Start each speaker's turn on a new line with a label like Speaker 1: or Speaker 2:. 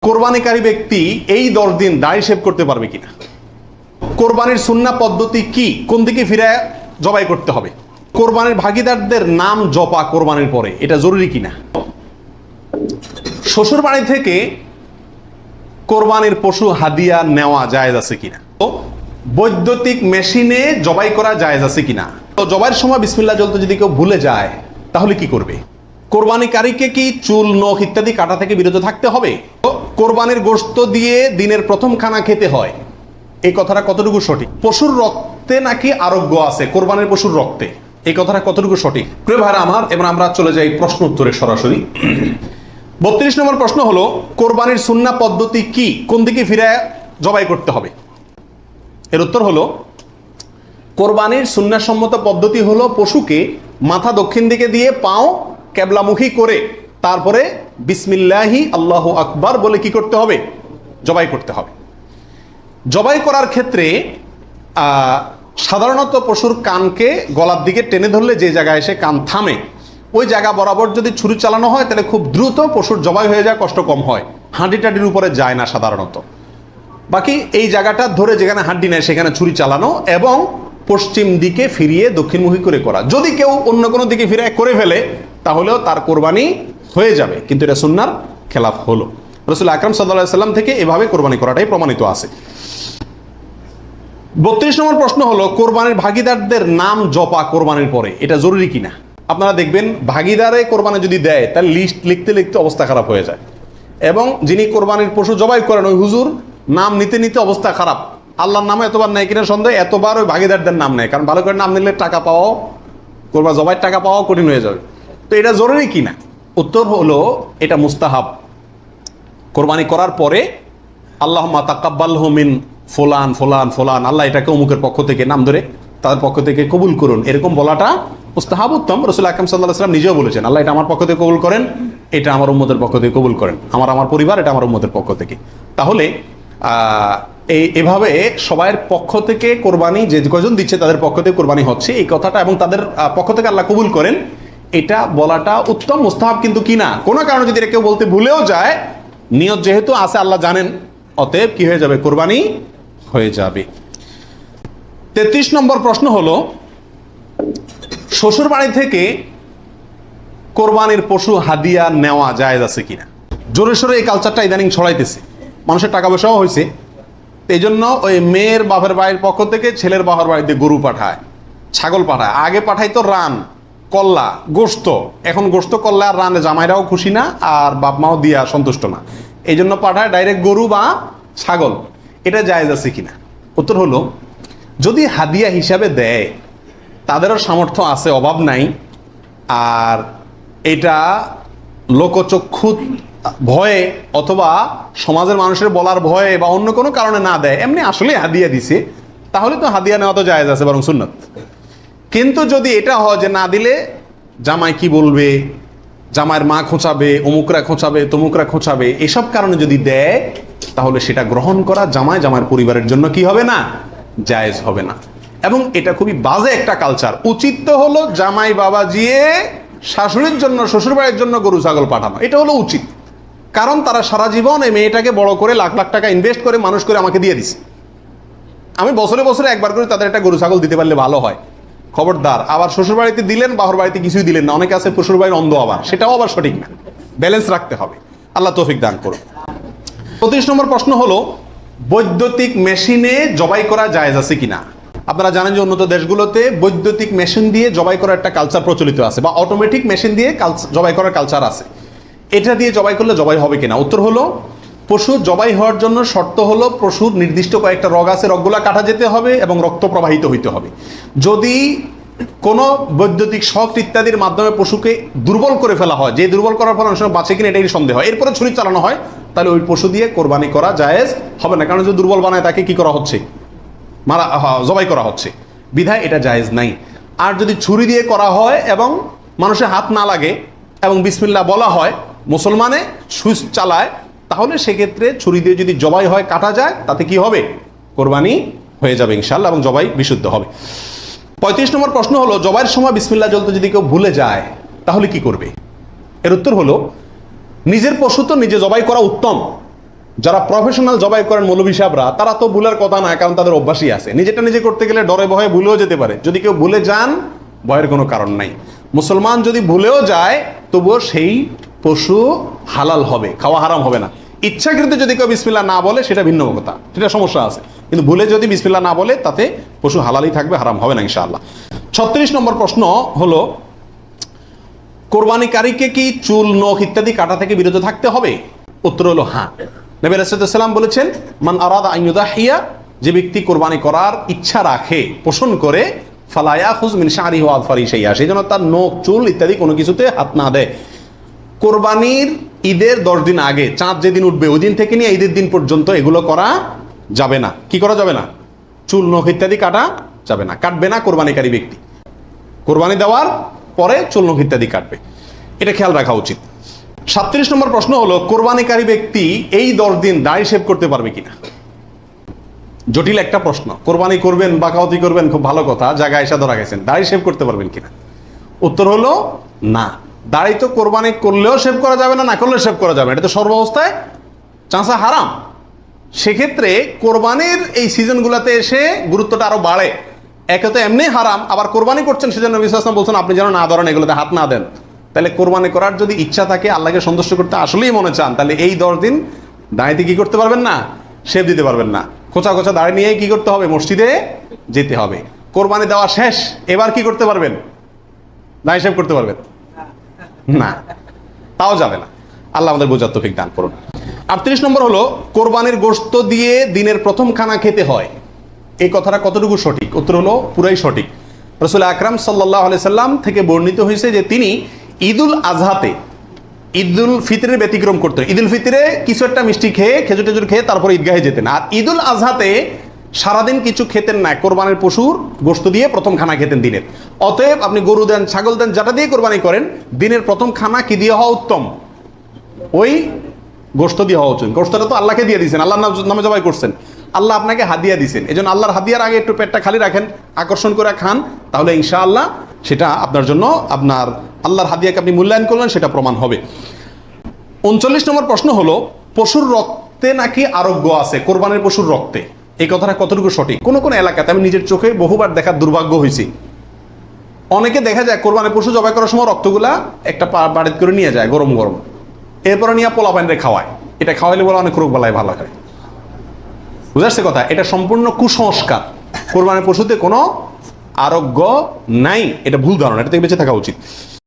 Speaker 1: কোরবানিকারী ব্যক্তি এই 10 দিন দাড়ি শেভ করতে পারবে কিনা? কোরবানির সুন্নাহ পদ্ধতি কি? কোন দিকে ফিরে জবাই করতে হবে? কোরবানির ভাগীদারদের নাম জপা কোরবানির পরে এটা জরুরি কিনা? শ্বশুর বাড়ি থেকে কোরবানির পশু হাদিয়া নেওয়া জায়েজ আছে কিনা? বৈদ্যুতিক মেশিনে জবাই করা জায়েজ আছে কিনা? তো জবাইয়ের সময় বিসমিল্লাহ বলতে যদি কেউ ভুলে যায় তাহলে কি করবে? কোরবানিকারীকে কি চুল, নখ ইত্যাদি কাটা থেকে বিরত থাকতে হবে? কোরবানির গোশত দিয়ে দিনের প্রথম খানা খেতে হয়, এই কথাটা কতটুকু সঠিক? পশুর রক্তে নাকি আরোগ্য আছে কোরবানির পশুর রক্তে, এই কথাটা কতটুকু সঠিক? প্রিয় ভাইরা আমার, এবার আমরা চলে যাই প্রশ্ন উত্তরে সরাসরি। 32 নম্বর প্রশ্ন হলো, কোরবানির সুন্নাহ পদ্ধতি কি? কোন দিকে ফিরে জবাই করতে হবে? এর উত্তর হলো, কোরবানির সুন্নাহ সম্মত পদ্ধতি হলো পশুকে মাথা দক্ষিণ দিকে দিয়ে পাও কেবলামুখী করে তারপরে বিসমিল্লাহি আল্লাহু আকবার বলে কি করতে হবে? জবাই করতে হবে। জবাই করার ক্ষেত্রে সাধারণত পশুর কানকে গলার দিকে টেনে ধরলে যে জায়গায় এসে কান থামে ওই জায়গা বরাবর যদি ছুরি চালানো হয় তাহলে খুব দ্রুত পশুর জবাই হয়ে যায়, কষ্ট কম হয়, হাঁডি টাডির উপরে যায় না সাধারণত। বাকি এই জায়গাটা ধরে যেখানে হাড্ডি নেয় সেখানে ছুরি চালানো এবং পশ্চিম দিকে ফিরিয়ে দক্ষিণমুখী করে করা। যদি কেউ অন্য কোনো দিকে ফিরে করে ফেলে তাহলেও তার কোরবানি হয়ে যাবে, কিন্তু এটা সুন্নাহর খেলাফ হলো। রাসূল আকরাম সাল্লাল্লাহু আলাইহি সাল্লাম থেকে এভাবে কোরবানি করাটাই প্রমাণিত আছে। 32 নম্বর প্রশ্ন হলো, কোরবানির ভাগীদারদের নাম জপা কোরবানির পরে এটা জরুরি কিনা? আপনারা দেখবেন ভাগীদারে কোরবানি যদি দেয় তার লিস্ট লিখতে লিখতে অবস্থা খারাপ হয়ে যায়, এবং যিনি কোরবানির পশু জবাই করেন ওই হুজুর নাম নিতে নিতে অবস্থা খারাপ। আল্লাহর নামে এতবার নেয় কিনা সন্দেহ, এতবার ওই ভাগীদারদের নাম নেয়, কারণ ভালো করে নাম নিলে টাকা পাওয়াও, কোরবানি জবাইয়ের টাকা পাওয়াও কঠিন হয়ে যাবে। তো এটা জরুরি কিনা? উত্তর হলো, এটা মুস্তাহাব। কোরবানি করার পরে আল্লাহুম্মা তাকাব্বালহু মিন ফুলান ফুলান ফুলান, আল্লাহ এটাকে অমুকের পক্ষ থেকে নাম ধরে তাদের পক্ষ থেকে কবুল করুন, এরকম বলাটা মুস্তাহাব, উত্তম। রাসূল আকরাম সাল্লাল্লাহু আলাইহি ওয়াসাল্লাম নিজেও বলেছেন, আল্লাহ এটা আমার পক্ষ থেকে কবুল করেন, এটা আমার উম্মতের পক্ষ থেকে কবুল করেন, আমার পরিবার, এটা আমার উম্মতের পক্ষ থেকে। তাহলে এভাবে সবার পক্ষ থেকে কোরবানি যে কজন দিচ্ছে তাদের পক্ষ থেকে কোরবানি হচ্ছে এই কথাটা, এবং তাদের পক্ষ থেকে আল্লাহ কবুল করেন, এটা বলাটা উত্তম, মুস্তাহাব কিন্তু কিনা কোনো কারণে যদি কেউ বলতে ভুলেও যায়, নিয়ত যেহেতু আছে আল্লাহ জানেন, অতএব কি হয়ে যাবে? কোরবানি হয়ে যাবে। 33 নম্বর প্রশ্ন হলো, শ্বশুর বাড়ি থেকে কোরবানির পশু হাদিয়া নেওয়া জায়েজ আছে কিনা? জোরে সোরে এই কালচারটা ইদানিং ছড়াইতেছে, মানুষের টাকা পয়সাও হয়েছে, এই জন্য ওই মেয়ের বাপের বাড়ির পক্ষ থেকে ছেলের বাবার বাড়িতে গরু পাঠায়, ছাগল পাঠায়। আগে পাঠাইতো রান, কল্লা, গোশত। এখন গোশত, কল্লা আর রানে জামাইরাও খুশি না আর বাপ মাও দিয়া সন্তুষ্ট না, এই জন্য পাঠায় ডাইরেক্ট গরু বা ছাগল। এটা জায়েজ আছে কিনা? উত্তর হলো, যদি হাদিয়া হিসাবে দেয় তাদেরও সামর্থ্য আছে, অভাব নাই, আর এটা লোকচক্ষু ভয়ে অথবা সমাজের মানুষের বলার ভয়ে বা অন্য কোনো কারণে না দেয়, এমনি আসলে হাদিয়া দিছে, তাহলে তো হাদিয়া নেওয়া তো জায়েজ আছে, বরং সুন্নাত। কিন্তু যদি এটা হয় যে না দিলে জামাই কি বলবে, জামাইয়ের মা খোঁচাবে, অমুকরা খোঁচাবে, তমুকরা খোঁচাবে, এসব কারণে যদি দেয় তাহলে সেটা গ্রহণ করা জামাইয়ের পরিবারের জন্য কি হবে না? জায়েজ হবে না। এবং এটা খুবই বাজে একটা কালচার। উচিত তো হলো জামাই বাবা জিয়ে শাশুড়ির জন্য, শ্বশুর বাড়ির জন্য গরু ছাগল পাঠানো, এটা হলো উচিত। কারণ তারা সারা জীবন এই মেয়েটাকে বড় করে লাখ লাখ টাকা ইনভেস্ট করে মানুষ করে আমাকে দিয়ে দিছে, আমি বছরে বছরে একবার করে তাদের একটা গরু ছাগল দিতে পারলে ভালো হয়। খবরদার আবার শ্বশুর বাড়িতে দিলেন, বাহর বাড়িতে কিছুই দিলেন না, অনেকে আছে শ্বশুর বাড়ির অন্ধ, আবার সেটাও আবার সঠিক না। ব্যালেন্স রাখতে হবে, আল্লাহ তৌফিক দান করুন। 35 নম্বর প্রশ্ন হলো, বৈদ্যুতিক মেশিনে জবাই করা জায়েজ আছে কিনা? আপনারা জানেন যে উন্নত দেশগুলোতে বৈদ্যুতিক মেশিন দিয়ে জবাই করার একটা কালচার প্রচলিত আছে, বা অটোমেটিক মেশিন দিয়ে জবাই করার কালচার আছে। এটা দিয়ে জবাই করলে জবাই হবে কিনা? উত্তর হলো, পশু জবাই হওয়ার জন্য শর্ত হলো পশুর নির্দিষ্ট কয়েকটা রগ আছে, রগগুলা কাটা যেতে হবে এবং রক্ত প্রবাহিত হইতে হবে। যদি কোনো বৈদ্যুতিক শক ইত্যাদির মাধ্যমে পশুকে দুর্বল করে ফেলা হয়, যে দুর্বল করার ফলে অনেক সময় বাঁচে কিনা এটাই সন্দেহ হয়, এরপরে ছুরি চালানো হয়, তাহলে ওই পশু দিয়ে কোরবানি করা জায়েজ হবে না, কারণ যে দুর্বল বানায় তাকে কি করা হচ্ছে? জবাই করা হচ্ছে, বিধায় এটা জায়েজ নাই। আর যদি ছুরি দিয়ে করা হয় এবং মানুষের হাত না লাগে এবং বিসমিল্লাহ বলা হয়, মুসলমানে সুইচ চালায়, তাহলে সেক্ষেত্রে ছুরি দিয়ে যদি জবাই হয়, কাটা যায়, তাতে কি হবে? কোরবানি হয়ে যাবে ইনশাআল্লাহ, এবং জবাই বিশুদ্ধ হবে। 35 নম্বর প্রশ্ন হলো, জবাইয়ের সময় বিসমিল্লাহ বলতে যদি কেউ ভুলে যায় তাহলে কি করবে? এর উত্তর হলো, নিজের পশু তো নিজে জবাই করা উত্তম, যারা প্রফেশনাল জবাই করেন মৌলভী সাহেবরা, তারা তো ভুলের কথা না, কারণ তাদের অভ্যাসই আছে। নিজেটা নিজে করতে গেলে ডরে ভয়ে ভুলেও যেতে পারে। যদি কেউ ভুলে যান, ভয়ের কোনো কারণ নাই। মুসলমান যদি ভুলেও যায়, তবুও সেই পশু হালাল হবে, খাওয়া হারাম হবে না। ইচ্ছাকৃত যদি কেউ বিসমিল্লাহ না বলে, সেটা ভিন্ন কথা, সেটা সমস্যা আছে। কিন্তু ভুলে যদি বিসমিল্লাহ না বলে, তাতে পশু হালালই থাকবে, হারাম হবে না ইনশাআল্লাহ। 36 নম্বর প্রশ্ন হলো, কোরবানিকারীকে কি চুল, নখ ইত্যাদি কাটা থেকে বিরত থাকতে হবে? উত্তর হলো হ্যাঁ। নবী রাসূলুল্লাহ সাল্লাল্লাহু আলাইহি ওয়াসাল্লাম বলেছেন, মান আরাদা আন ইউদাহিয়া, যে ব্যক্তি কোরবানি করার ইচ্ছা রাখে, পোষণ করে, ফালা ইয়াখুয মিন শা'রিহি ওয়া আযফারিহি শাইআ, সেই জন্য তার নখ, চুল ইত্যাদি কোনো কিছুতে হাত না দেয়। কোরবানির ঈদের 10 দিন আগে, চাঁদ যেদিন উঠবে ওই দিন থেকে নিয়ে ঈদের দিন পর্যন্ত এগুলো করা যাবে না। কি করা যাবে না? চুল, নখ ইত্যাদি কাটা যাবে না, কাটবে না কোরবানিকারী ব্যক্তি। কোরবানি দেওয়ার পরে চুল, নখ ইত্যাদি কাটবে, এটা খেয়াল রাখা উচিত। 37 নম্বর প্রশ্ন হলো, কোরবানিকারী ব্যক্তি এই 10 দিন দাড়ি শেভ করতে পারবে কিনা? জটিল একটা প্রশ্ন। কোরবানি করবেন, বাকাওয়াতি করবেন, খুব ভালো কথা, জায়গায় এসে ধরা গেছেন, দাড়ি শেভ করতে পারবেন কিনা? উত্তর হলো না। দাড়ি তো কোরবানি করলেও শেভ করা যাবে না, না করলেও শেভ করা যাবে না, এটা তো সর্বাবস্থায় চাঁচা হারাম। সেক্ষেত্রে কোরবানির এই সিজনগুলোতে এসে গুরুত্বটা আরো বাড়ে। একে তো এমনি হারাম, আবার কোরবানি করছেন, সেজন্য নবী সাল্লাল্লাহু আলাইহি ওয়াসাল্লাম বলছেন আপনি যেন না ধরেন, এগুলোতে হাত না দেন। তাহলে কোরবানি করার যদি ইচ্ছা থাকে, আল্লাহকে সন্তুষ্ট করতে আসলেই মনে চান, তাহলে এই 10 দিন দাঁড়িয়ে কি করতে পারবেন না? শেভ দিতে পারবেন না। খোঁচা খোঁচা দাঁড়িয়ে নিয়ে কি করতে হবে? মসজিদে যেতে হবে। কোরবানি দেওয়া শেষ, এবার কি করতে পারবেন? দাঁড়িয়ে শেভ করতে পারবেন না, তাও যাবে না। আল্লাহ আমাদের বোঝার তৌফিক দান করুন। 38 নম্বর হলো, কোরবানির গোশত দিয়ে দিনের প্রথম খানা খেতে হয়, এই কথাটা কতটুকু সঠিক? উত্তর হলো পুরাই সঠিক। রাসূল আকরাম সাল্লাল্লাহু আলাইহি সাল্লাম থেকে বর্ণিত হয়েছে যে তিনি ঈদুল আজহাতে, ঈদুল ফিতরের ব্যতিক্রম করতেন। ঈদুল ফিতরে কিছু একটা মিষ্টি খেয়ে, খেজুর টেজুর খেয়ে তারপরে ঈদগাহে যেতেন। আর ঈদুল আজহাতে সারাদিন কিছু খেতেন না, কোরবানির পশুর গোশত দিয়ে প্রথম খানা খেতেন দিনের। অতএব আপনি গরু দেন, ছাগল দেন, যেটা দিয়ে কোরবানি করেন, দিনের প্রথম খানা কি দিয়ে হওয়া উত্তম? ওই গোশত দিয়ে হওয়া উচিত। গোশতটা তো আল্লাহকে দিয়ে দিয়েছেন, আল্লাহর নামে জবাই করছেন, আল্লাহ আপনাকে হাদিয়া দিয়েছেন। এই জন্য আল্লাহর হাদিয়ার আগে একটু পেটটা খালি রাখেন, আকর্ষণ করে খান, তাহলে ইনশাআল্লাহ সেটা আপনার জন্য, আপনার আল্লাহর হাদিয়াকে আপনি মূল্যায়ন করলেন, সেটা প্রমাণ হবে। 39 নম্বর প্রশ্ন হলো, পশুর রক্তে নাকি আরোগ্য আছে, কোরবানির পশুর রক্তে, এই কথাটা কতটুকু সঠিক? কোন কোন এলাকাতে আমি নিজের চোখে বহুবার দেখার দুর্ভাগ্য হয়েছি, অনেকে দেখা যায় কোরবানির পশু জবাই করার সময় রক্তগুলা একটা বাড়িতে করে নিয়ে যায় গরম গরম, এরপরে নিয়ে পোলা পানিরে খাওয়ায়। এটা খাওয়াইলে বলে অনেক রোগ বালাই ভালো হয়। বুঝাচ্ছে কথা? এটা সম্পূর্ণ কুসংস্কার। কোরবানির পশুতে কোনো আরোগ্য নাই, এটা ভুল ধারণা, এটা থেকে বেঁচে থাকা উচিত।